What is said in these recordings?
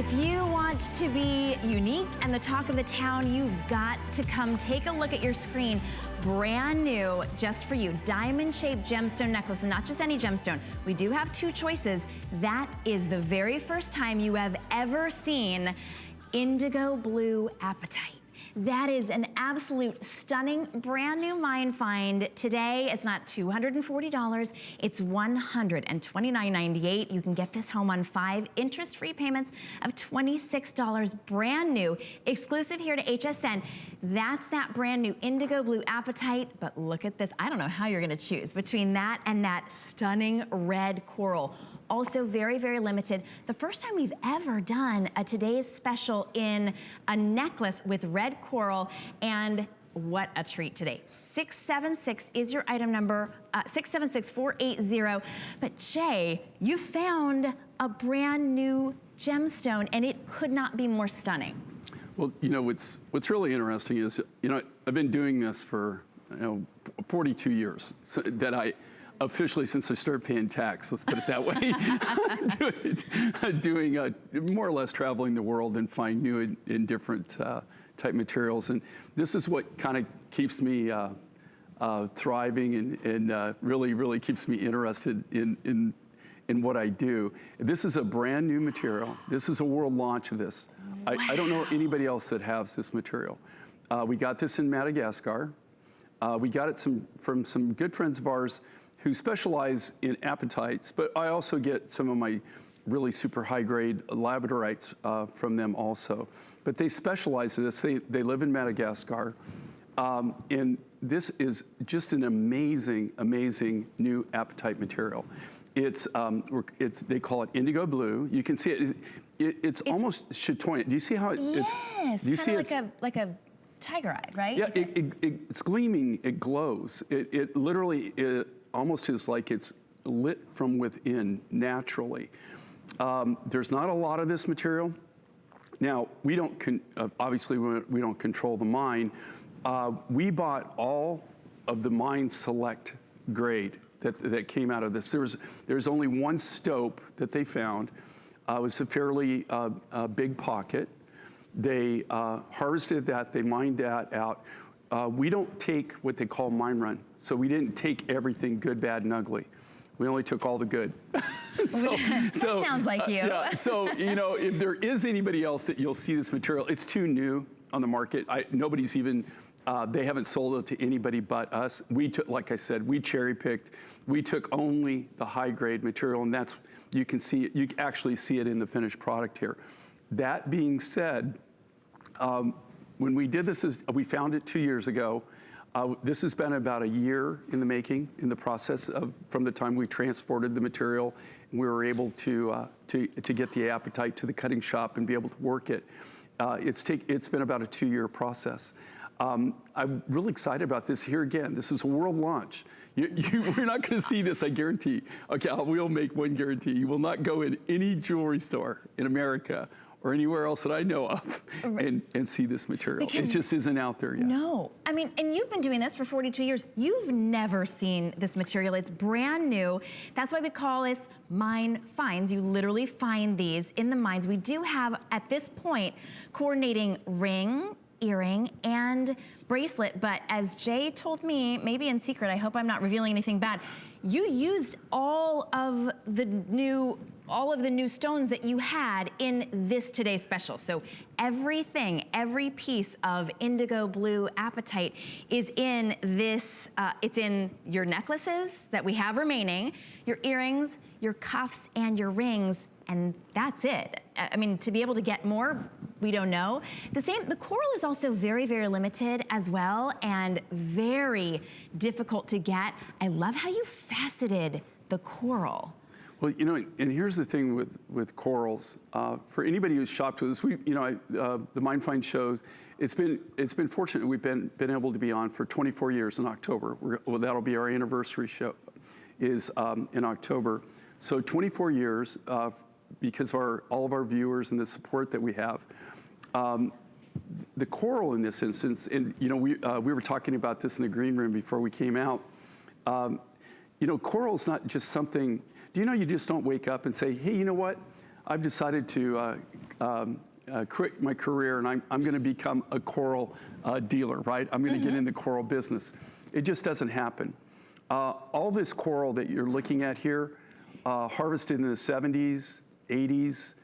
If you want to be unique and the talk of the town, you've got to come take a look at your screen. Brand new, just for you, diamond-shaped gemstone necklace, and not just any gemstone. We do have two choices. That is the very first time you have ever seen indigo blue apatite. That is an absolute stunning brand new mine find. Today, it's not $240, it's $129.98. You can get this home on 5 interest-free payments of $26, brand new, exclusive here to HSN. That's that brand new indigo blue apatite, but look at this. I don't know how you're gonna choose between that and that stunning red coral. Also very, very limited. The first time we've ever done a today's special in a necklace with red coral, and what a treat today. 676 is your item number, 676480. But Jay, you found a brand new gemstone and it could not be more stunning. Well, you know, what's really interesting is, you know, I've been doing this for, 42 years, so that I officially, since I started paying tax, let's put it that way, doing more or less traveling the world and find new and different type materials. And this is what kind of keeps me thriving and really keeps me interested in what I do. This is a brand new material. This is a world launch of this. Wow. I don't know anybody else that has this material. We got this in Madagascar. We got it from some good friends of ours who specialize in apatites, but I also get some of my really super high-grade labradorites from them also. But they specialize in this. They live in Madagascar. And this is just an amazing, amazing new apatite material. They call it indigo blue. You can see it. It's almost chatoyant. Do you see how it's? Yes, do you see like a tiger eye, right? Yeah, it's gleaming. It glows. It literally almost is like it's lit from within naturally. There's not a lot of this material. Now, we don't, obviously we don't control the mine. We bought all of the mine select grade that came out of this. There's only one stope that they found. It was a fairly big pocket. They harvested that, they mined that out. We don't take what they call mine run. So we didn't take everything good, bad, and ugly. We only took all the good. That sounds like you. Yeah, so, you know, if there is anybody else that you'll see this material, it's too new on the market. Nobody's even, they haven't sold it to anybody but us. We took, like I said, we cherry picked. We took only the high grade material, and that's, you can see it, you actually see it in the finished product here. That being said, when we did this, we found it 2 years ago. This has been about a year in the making, in the process from the time we transported the material, and we were able to get the apatite to the cutting shop and be able to work it. It's been about a 2-year process. I'm really excited about this. Here again, this is a world launch. We're not going to see this, I guarantee. Okay, I will make one guarantee. You will not go in any jewelry store in America or anywhere else that I know of and see this material. Because it just isn't out there yet. No, I mean, and you've been doing this for 42 years. You've never seen this material. It's brand new. That's why we call this mine finds. You literally find these in the mines. We do have, at this point, coordinating ring, earring, and bracelet, but as Jay told me, maybe in secret, I hope I'm not revealing anything bad, you used all of the new stones that you had in this today's special. So everything, every piece of indigo blue apatite is in this, it's in your necklaces that we have remaining, your earrings, your cuffs, and your rings, and that's it. I mean, to be able to get more, we don't know. The coral is also very, very limited as well, and very difficult to get. I love how you faceted the coral. Well, you know, and here's the thing with corals. For anybody who's shopped with us, the Mine Find shows, it's been fortunate. We've been able to be on for 24 years in October. That'll be our anniversary show, is in October. So 24 years because of all of our viewers and the support that we have. The coral in this instance, and you know, we were talking about this in the green room before we came out. You know, coral is not just something. Do you know you just don't wake up and say, hey, you know what? I've decided to quit my career, and I'm going to become a coral dealer, right? I'm going to get in the coral business. It just doesn't happen. All this coral that you're looking at here, harvested in the 70s, 80s.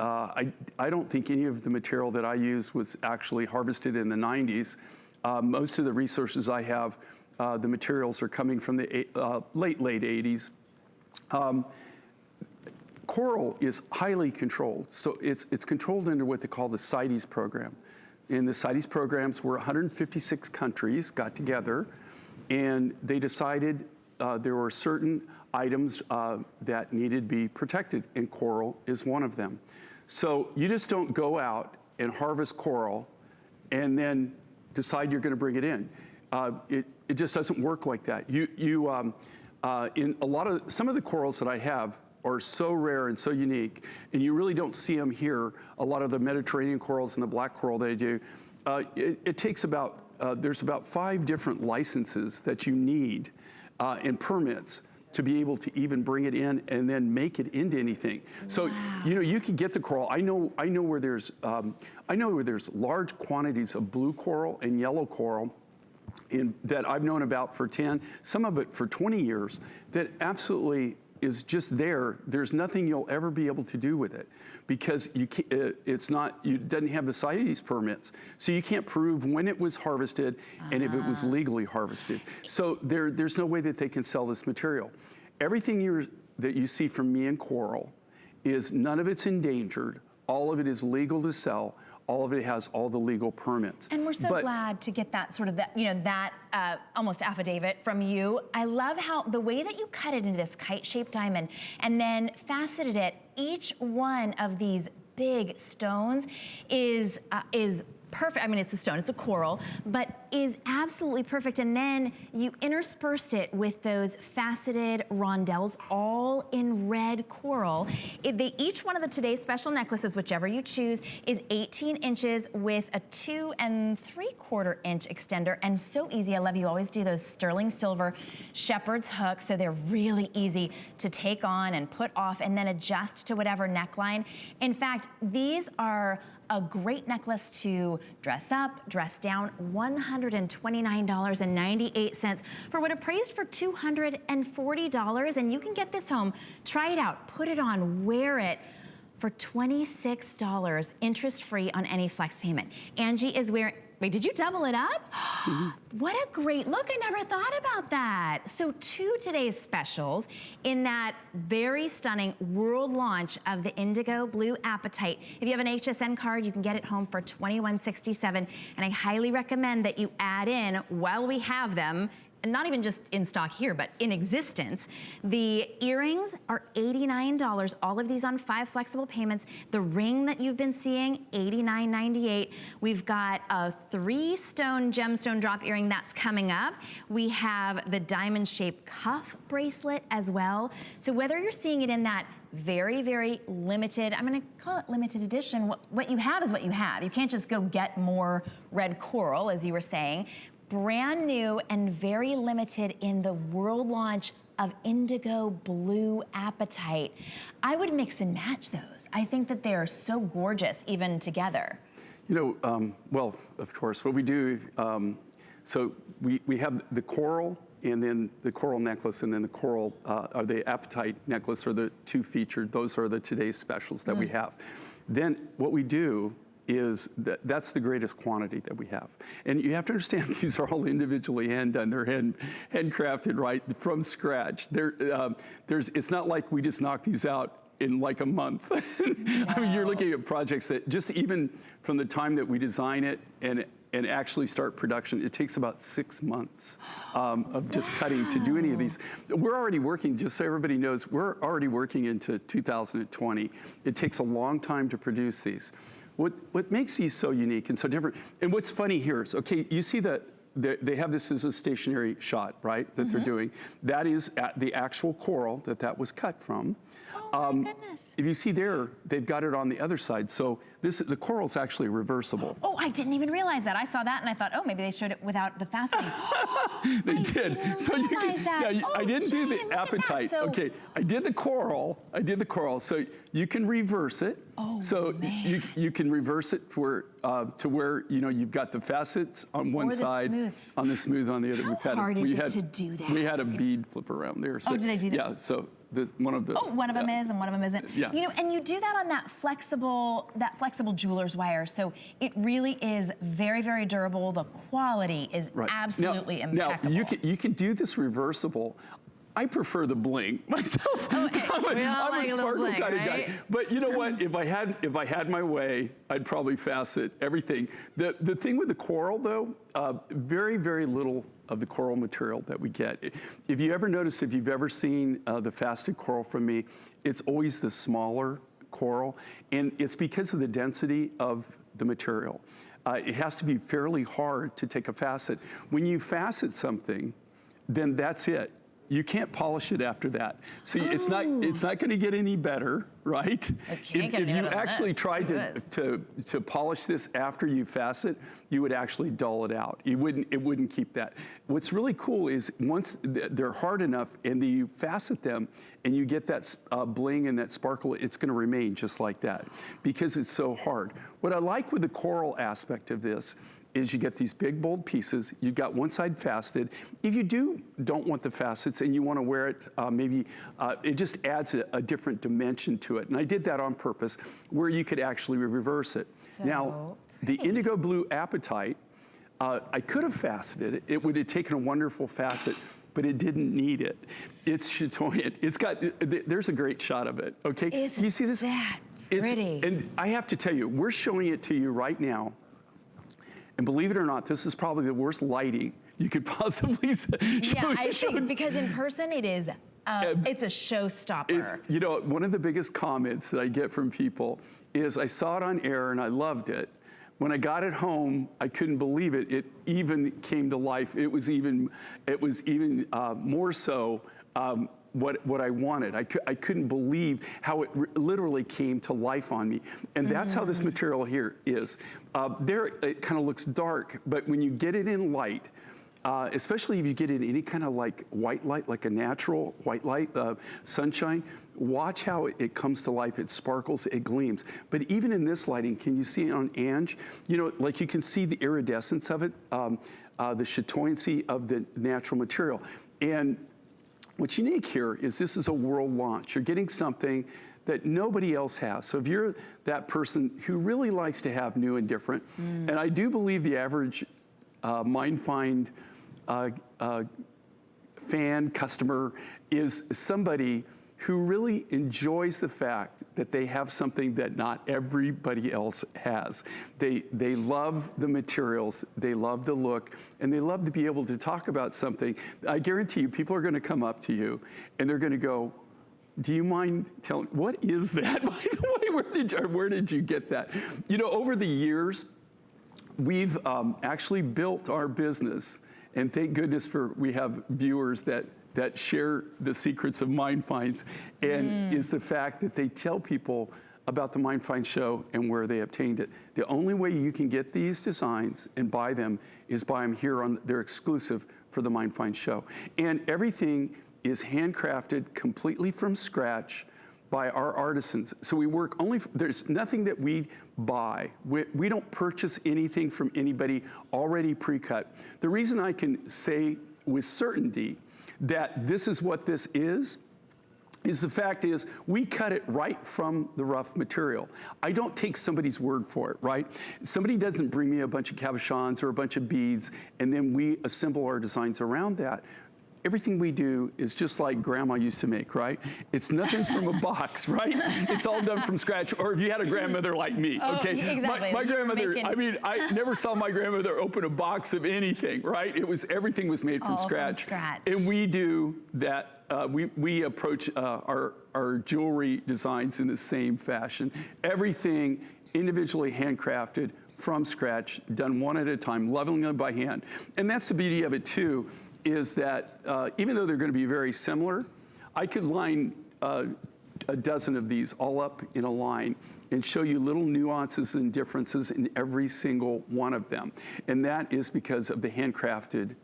I don't think any of the material that I use was actually harvested in the 90s. Most of the resources I have, the materials are coming from the late 80s. Coral is highly controlled. So it's controlled under what they call the CITES program. In the CITES programs, where 156 countries got together, and they decided there were certain items that needed to be protected, and coral is one of them. So you just don't go out and harvest coral and then decide you're going to bring it in. It just doesn't work like that. In some of the corals that I have are so rare and so unique, and you really don't see them here. A lot of the Mediterranean corals and the black coral that I do, it takes about, there's about 5 different licenses that you need and permits to be able to even bring it in and then make it into anything. So, you know, you can get the coral. I know where there's large quantities of blue coral and yellow coral that I've known about for 10, some of it for 20 years, that absolutely is just there. There's nothing you'll ever be able to do with it because you can't, it doesn't have the CITES permits. So you can't prove when it was harvested and if it was legally harvested. So there's no way that they can sell this material. Everything that you see from me in coral is, none of it's endangered. All of it is legal to sell. All of it has all the legal permits. And we're so glad to get that sort of, almost affidavit from you. I love how the way that you cut it into this kite-shaped diamond and then faceted it. Each one of these big stones is perfect. I mean, it's a stone, it's a coral, but is absolutely perfect. And then you interspersed it with those faceted rondelles, all in red coral. Each one of the today's special necklaces, whichever you choose, is 18 inches with a 2 3/4 inch extender, and so easy. I love you always do those sterling silver shepherd's hooks, so they're really easy to take on and put off and then adjust to whatever neckline. In fact, these are a great necklace to dress up, dress down, $129.98 for what appraised for $240. And you can get this home, try it out, put it on, wear it for $26, interest-free on any flex payment. Angie is wearing, wait, did you double it up? What a great look, I never thought about that. So 2 today's specials in that very stunning world launch of the indigo blue apatite. If you have an HSN card, you can get it home for $21.67, and I highly recommend that you add in, while we have them, and not even just in stock here, but in existence. The earrings are $89, all of these on 5 flexible payments. The ring that you've been seeing, $89.98. We've got a 3-stone gemstone drop earring that's coming up. We have the diamond-shaped cuff bracelet as well. So whether you're seeing it in that very, very limited, I'm gonna call it limited edition, what you have is what you have. You can't just go get more red coral, as you were saying. Brand new and very limited in the world launch of indigo blue apatite. I would mix and match those. I think that they are so gorgeous even together. You know, well, of course, what we do, so we have the coral and then the coral necklace and then the coral, or the apatite necklace are the 2 featured. Those are the today's specials that we have. Then what we do is that's the greatest quantity that we have. And you have to understand, these are all individually hand done. They're handcrafted, right, from scratch. It's not like we just knock these out in like a month. I mean, you're looking at projects that just even from the time that we design it and actually start production, it takes about 6 months of just cutting to do any of these. We're already working, just so everybody knows, we're already working into 2020. It takes a long time to produce these. What makes these so unique and so different, and what's funny here is, okay, you see that they have this as a stationary shot, right, that they're doing. That is the actual coral that was cut from. Oh my goodness. If you see there, they've got it on the other side. So the coral's actually reversible. Oh, I didn't even realize that. I saw that and I thought, oh, maybe they showed it without the faceting. They did. So you can. That. Yeah, I didn't do the apatite. So, okay, I did the coral. So you can reverse it. Oh, so man. you can reverse it for to where you've got the facets on one side, smooth. on the smooth on the other. How hard is it to do that? We had a bead flip around there. So, oh, did I do that? Yeah. So one of the. Oh, one of them is and one of them isn't. Yeah. You know, and you do that on that flexible jeweler's wire. So it really is very, very durable. The quality is absolutely impeccable. Now you can do this reversible. I prefer the bling myself. Oh, hey, I'm a sparkle bling, kind of right? guy. But you know what? If I had my way, I'd probably facet everything. The thing with the coral, though, very, very little of the coral material that we get. If you ever notice, if you've ever seen the faceted coral from me, it's always the smaller coral, and it's because of the density of the material. It has to be fairly hard to take a facet. When you facet something, then that's it. You can't polish it after that. So it's not going to get any better, right? If you actually tried to polish this after you facet, you would actually dull it out. It wouldn't keep that. What's really cool is once they're hard enough and you facet them and you get that bling and that sparkle, it's going to remain just like that because it's so hard. What I like with the coral aspect of this is you get these big, bold pieces. You've got one side faceted. If you don't want the facets and you want to wear it, maybe it just adds a different dimension to it. And I did that on purpose, where you could actually reverse it. So now, the indigo blue apatite, I could have faceted it. It would have taken a wonderful facet, but it didn't need it. It's chatoyant. It's got, there's a great shot of it, okay? Isn't you see this? That pretty? And I have to tell you, we're showing it to you right now. And believe it or not, this is probably the worst lighting you could possibly show. Yeah, I think because in person it is, it's a showstopper. You know, one of the biggest comments that I get from people is, I saw it on air and I loved it. When I got it home, I couldn't believe it. It even came to life. It was even more so what I wanted. I couldn't believe how it literally came to life on me. And that's how this material here is. There it kind of looks dark, but when you get it in light, especially if you get it in any kind of like white light, like a natural white light, sunshine, watch how it comes to life. It sparkles, it gleams. But even in this lighting, can you see on Ange? You know, like you can see the iridescence of it, the chatoyancy of the natural material. And what's unique here is this is a world launch. You're getting something that nobody else has. So if you're that person who really likes to have new and different, and I do believe the average MindFind fan, customer is somebody who really enjoys the fact that they have something that not everybody else has. They love the materials, they love the look, and they love to be able to talk about something. I guarantee you, people are gonna come up to you and they're gonna go, do you mind telling, what is that? By the way, where did you get that? You know, over the years, we've actually built our business, and thank goodness we have viewers that share the secrets of MindFinds, and is the fact that they tell people about the MindFind show and where they obtained it. The only way you can get these designs and buy them is buy them here they're exclusive for the MindFind show. And everything is handcrafted completely from scratch by our artisans. So we work there's nothing that we buy. We don't purchase anything from anybody already pre-cut. The reason I can say with certainty that this is what this is the fact is we cut it right from the rough material. I don't take somebody's word for it, right? Somebody doesn't bring me a bunch of cabochons or a bunch of beads and then we assemble our designs around that. Everything we do is just like grandma used to make, right? Nothing's from a box, right? It's all done from scratch. Or if you had a grandmother like me, okay? Exactly. My grandmother, I mean, I never saw my grandmother open a box of anything, right? Everything was made from scratch. And we do that, we approach our jewelry designs in the same fashion. Everything individually handcrafted from scratch, done one at a time, lovingly by hand. And that's the beauty of it too, is that even though they're going to be very similar, I could line a dozen of these all up in a line and show you little nuances and differences in every single one of them. And that is because of the handcrafted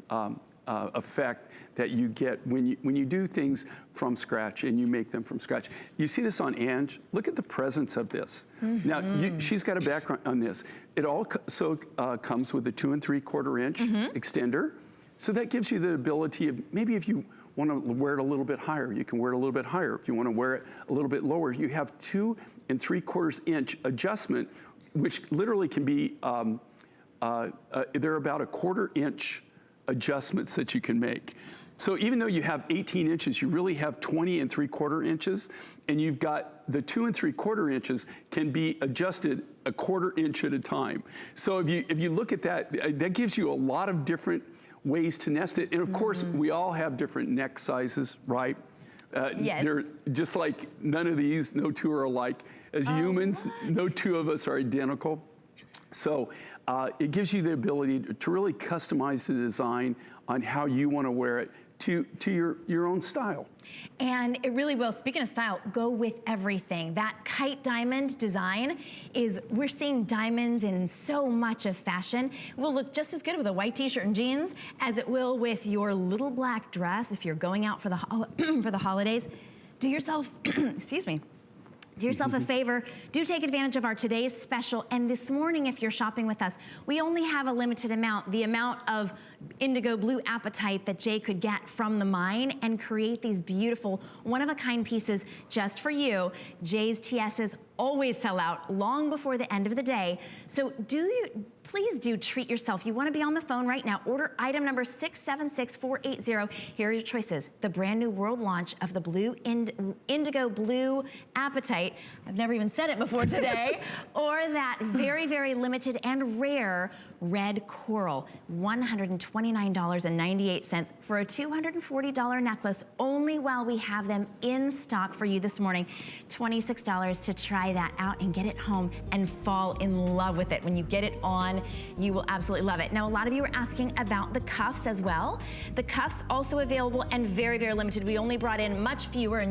effect that you get when you do things from scratch and you make them from scratch. You see this on Ange. Look at the presence of this. Now, she's got a background on this. It also comes with a 2 3/4 inch extender. So that gives you the ability of, maybe if you want to wear it a little bit higher, you can wear it a little bit higher. If you want to wear it a little bit lower, you have 2 3/4 inch adjustment, which literally can be, they're about a 1/4 inch adjustments that you can make. So even though you have 18 inches, you really have 20 3/4 inches, and you've got the 2 3/4 inches can be adjusted a 1/4 inch at a time. So if you look at that, that gives you a lot of different ways to nest it. And of course, we all have different neck sizes, right? Yes. They're just like none of these, no two are alike. As humans, no two of us are identical. So it gives you the ability to really customize the design on how you want to wear it to your own style. And it really will, speaking of style, go with everything. That kite diamond design we're seeing diamonds in so much of fashion. It will look just as good with a white t-shirt and jeans as it will with your little black dress if you're going out for the, for the holidays. Do yourself, excuse me, do yourself a favor, do take advantage of our today's special. And this morning, if you're shopping with us, we only have a limited amount, the amount of indigo blue apatite that Jay could get from the mine and create these beautiful one-of-a-kind pieces just for you. Jay's TSs always sell out long before the end of the day. So please do treat yourself. You want to be on the phone right now. Order item number 676480. Here are your choices. The brand new world launch of the blue indigo blue apatite. I've never even said it before today. Or that very, very limited and rare red coral, $129.98 for a $240 necklace, only while we have them in stock for you this morning. $26 to try that out and get it home and fall in love with it. When you get it on, you will absolutely love it. Now, a lot of you are asking about the cuffs as well. The cuffs also available and very, very limited. We only brought in much fewer, and